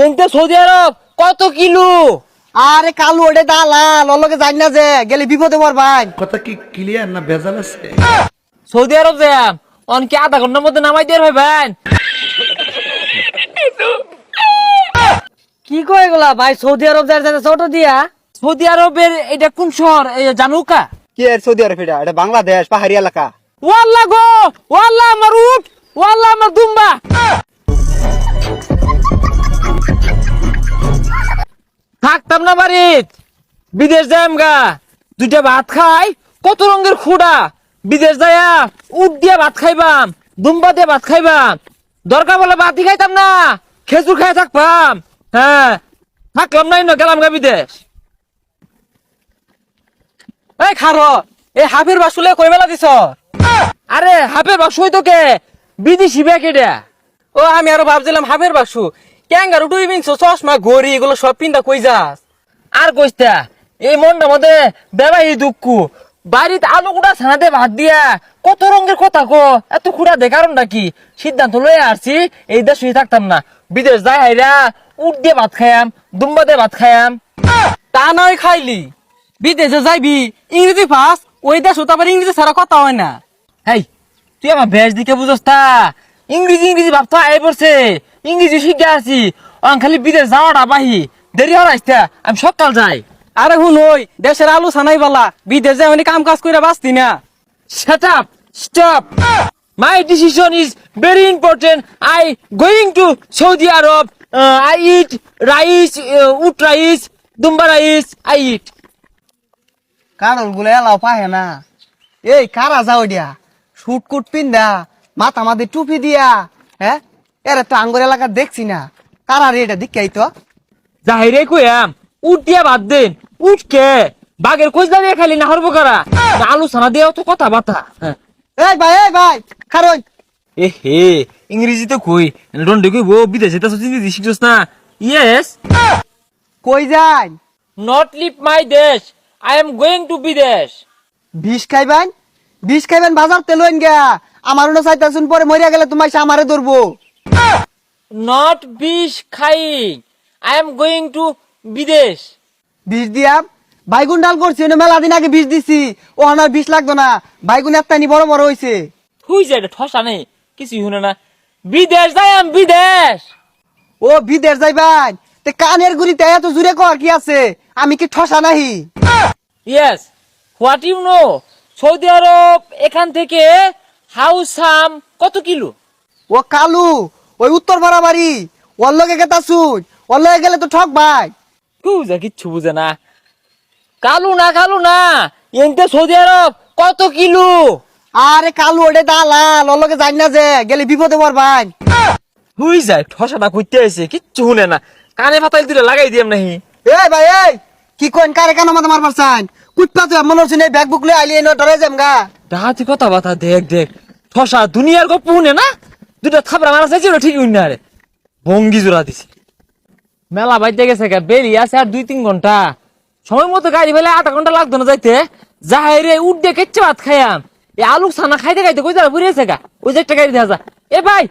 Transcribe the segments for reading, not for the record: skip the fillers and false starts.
এনতে সৌদি আরব কত কিলো? আরে কালু ওটা দালাল ওর জানি না যে গেলে বিপদে পড়বাই। কথা কি ক্লিয়ার না ভেজাল আছে? সৌদি আরব যাম অনকে আধা ঘন্টার মধ্যে নামাই দিয়ে ভাইবেন। কি কয় এগুলা ভাই? সৌদি আরব যাই ছোট দিয়া সৌদি আরবের এটা কোন শহর জানুকা? কি এর সৌদি আরব? এটা বাংলাদেশ পাহাড়ি এলাকা। ওয়াল্লা গো, ওয়াল্লা আমার উট, ওয়াল্লা আমার দুম্বা। থাকতাম না বাড়িত, বিদেশ যাইম গা। দুইটা ভাত খাই, কত রঙের খুড়া। বিদেশ যাইয়া উট দিয়ে ভাত খাইবাম, দুম্বা দিয়ে ভাত খাইবাম। দরকার বলে ভাতই খাইতাম না, খেজুর খাই থাকবাম। হ্যাঁ, থাকলাম না, গেলাম গা বিদেশ। এই খারো এই হাফের বাসুলে কই মেলা দিছ? আরে হাফের বাসু তোকে বিদেশি ব্যাকেটা। ও আমি আরো ভাবছিলাম হাফের বাসু ক্যাঙ্গারু টুইবিংস চশমা ঘড়ি এগুলো সব পিন্দা কই যাস? আর কইস্তা এই মনটা মধ্যে বেবাই দুঃখ। বাড়িতে আলু কুড়া ছানাতে ভাত দিয়া কত রঙের কথা কো, এত খুঁড়া দে কারণটা কি? সিদ্ধান্ত লয়ে আসছি এই দেশে থাকতাম না, বিদেশ যাই হাইরা উট দিয়ে ভাত খায়াম, দুম্বা দিয়ে ভাত খায়াম। তা নয় খাইলি বিদেশে যাইবি ইংরেজি ফার্স্ট, ওই দেশ আবার ইংরেজি ছাড়া কথা হয় না। হেই তুই আমার বেশ দিকে বুঝস তা? ইংরেজি ইংরেজি ভাবতো আই পড়ছে, ইংরেজি শিখে আসি। খালি বিদেশ যাওয়াটা বাহি দেরি হরাইস্তা, আমি সকাল যাই। আরে হুন ওই দেশের আলু ছানাই বালা, বিদেশ যাই কাম কাজ করে বাঁচতি না। Shut up! Stop! My decision is very important. I going to Saudi Arab. I eat rice, ut rice, dumba rice. I eat. কারণ গুলো এলাও পাহে না। এই কারা যাও দিয়া শুট কুট পিন্দা মাথা মাঝে টুপি দিয়া, হ্যাঁ এর তো আঙ্গুর এলাকা দেখছি না। কারা রে এটা দিকাই তো? জাহিরে কইয়াম উট দিয়া বাদ দেন। উট কে বাগের কইজা দিয়ে খালি না হরবো কারা? আলু সানা দিয়েও তো কথা বাতা। এই ভাই খারোই। এ হে ইংরেজি তো কই রন্ডে কইব বিদেশে তো ইংরেজি শিখছস না? ইয়েস, কই যাই? not leave my দেশ. I am going to বিদেশ. বিষ খাইবেন বাজার তেলইন গা। আমার উনো চাইতাছুন পরে মরিয়া গেলে তোমার আমারে ধরবো। Not বিষ Khaing. I am going to বিদেশ. বিষ দিয়াম বাইগুন ডাল করছি মেলা দিন আগে বিষ দিছি, ও আমার বিষ লাগতো না। বাইগুন একটানি বড় বড় হইছে। তুই যে এটা ঠসা নেই, কিছুই শুনে না। বিদেশ যাই আমি বিদেশ। ও বিদেশ যাইবান তে কানের গুড়িতে এত জুড়ে কর কি আছে? আমি কি ঠসা নাহি? Yes, what you know? Saudi Arabia এখান থেকে হাউসাম কত কিলো? ও কালু ওই উত্তর বাড়ি ওর লগে গেতাছুন, ওর লগে গেলে তো ঠক ভাই। তুই যা কিচ্ছু বুঝে না। কালু না এনতে সৌদি আরব কত কিলো? আরে কালু ওটা দালাল ওর লগে জানি না যে গেলে বিপদে পড়বাই। তুই যায় ঠসাটা করতে আসে কিচ্ছু শুনে না। কানে ফাতাইল তুলে লাগাই দিয়াম নাহি। এই ভাই এই কি কোন কারে কেন মাথা মারবার চান? কুটপা তো মনে হচ্ছে এই ব্যাগ বুক লই আইলি এনে ডরে যাম গা। ডাহাতি কথা বাতা দেখ ঠসা দুনিয়ার গপ্প শুনে না। দুটা থাপড়া মারা চাইছিল ঠিক না রে, ভঙ্গি জোড়া দিছি। মেলা বাইতে গেছে গা, বেরি আছে আর 2-3 ঘন্টা। সময় মতো গাড়ি ফেলে 8 ঘন্টা লাগতো না যাইতে। যাই রে উঠ দিয়ে কেচ্ছে ভাত খাইয়াম। এই আলু ছানা খাইতে কই যারা বুড়িয়েছে গা, ওই যে একটা গাড়ি দেখা যা। এ ভাই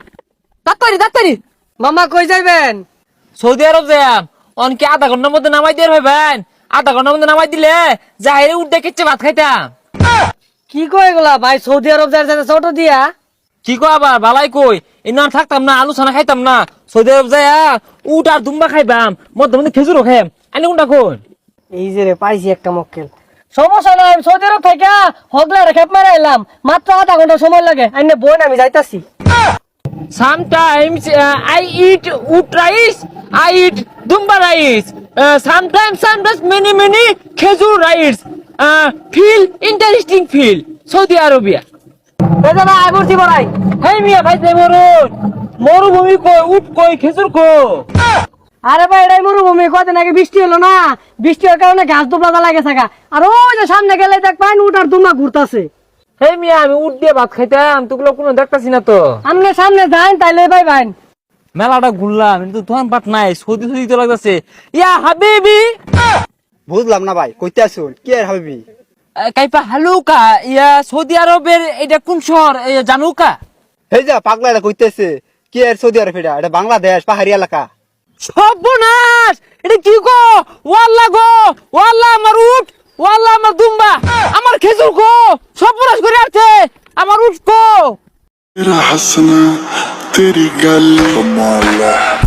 তাড়াতাড়ি মামা কই যাইবেন? সৌদি আরব যাম অনকে আধা ঘন্টার মধ্যে নামাই দিয়ে ভাইবেন। আধা ঘন্টার মধ্যে নামাই দিলে যাই রে উঠ দিয়ে কেচ্ছে ভাত খাইতাম। কি কয় এগুলা ভাই? সৌদি আরব যাই ছোট দিয়া কি কো আবার বালাই কই এনে থাকতাম না, আলু ছানা খাইতাম না। সৌদি আরব যাইয়া উট আর দুম্বা খাইবাম, মধ্যে মধ্যে খেজুরও খাইম। আনি কোনটা কোন? এই যে রে পাইছি একটা মক্কেল। সমস্যা নাই, আমি সৌদি আরব থেকে হগলা খেপ মারা এলাম, মাত্র আধা ঘন্টা সময় লাগে। আইনে বোন আমি যাইতাছি। Sometimes I eat wheat rice, I eat dumba rice. Sometimes many khezur rice. Feel interesting feel. Saudi Arabia. এই যে ভাই আইবরছি বড়াই। Hey মিয়া ভাই মরুভূমি কই, উট কই, খেজুর কো? আরে ভাই এটাই মরুভূমি, কদিন আগে বৃষ্টি হলো না, বৃষ্টি হওয়ার কারণে ঘাস দুবলা লাগে থাকা। আর ওই যে সামনে গেলে দেখ পাইন উট আর দুমা ঘুরতাছে। Hey মিয়া আমি উট দিয়ে ভাত খাইতাম, তোগুলো কোনো দেখতাছি না তো। সামনে সামনে যাইন তাইলে ভাই ভাই। মেলাটা ঘুরলাম কিন্তু দোকান পাট নাই, সৌদি তো লাগতেছে। ইয়া হাবিবি বুঝলাম না ভাই, কইতে আসুন কি এর হাবিবি? কাইপা হালুকা ইয়া সৌদি আরবের এটা কোন শহর জানুকা? এই যা পাগলা এটা কইতেছে কি এর সৌদি আরব? এটা বাংলাদেশ পাহাড়ি এলাকা। সর্বনাশ, এটা কি গো? ওয়াল্লা গো, ওয়াল্লা আমার উঠ, ওয়াল্লা আমার দুম্বা, আমার খেজুর গো, সর্বনাশ করে আছে আমার উঠ গো। तेरा हंसना तेरी गल कमाल है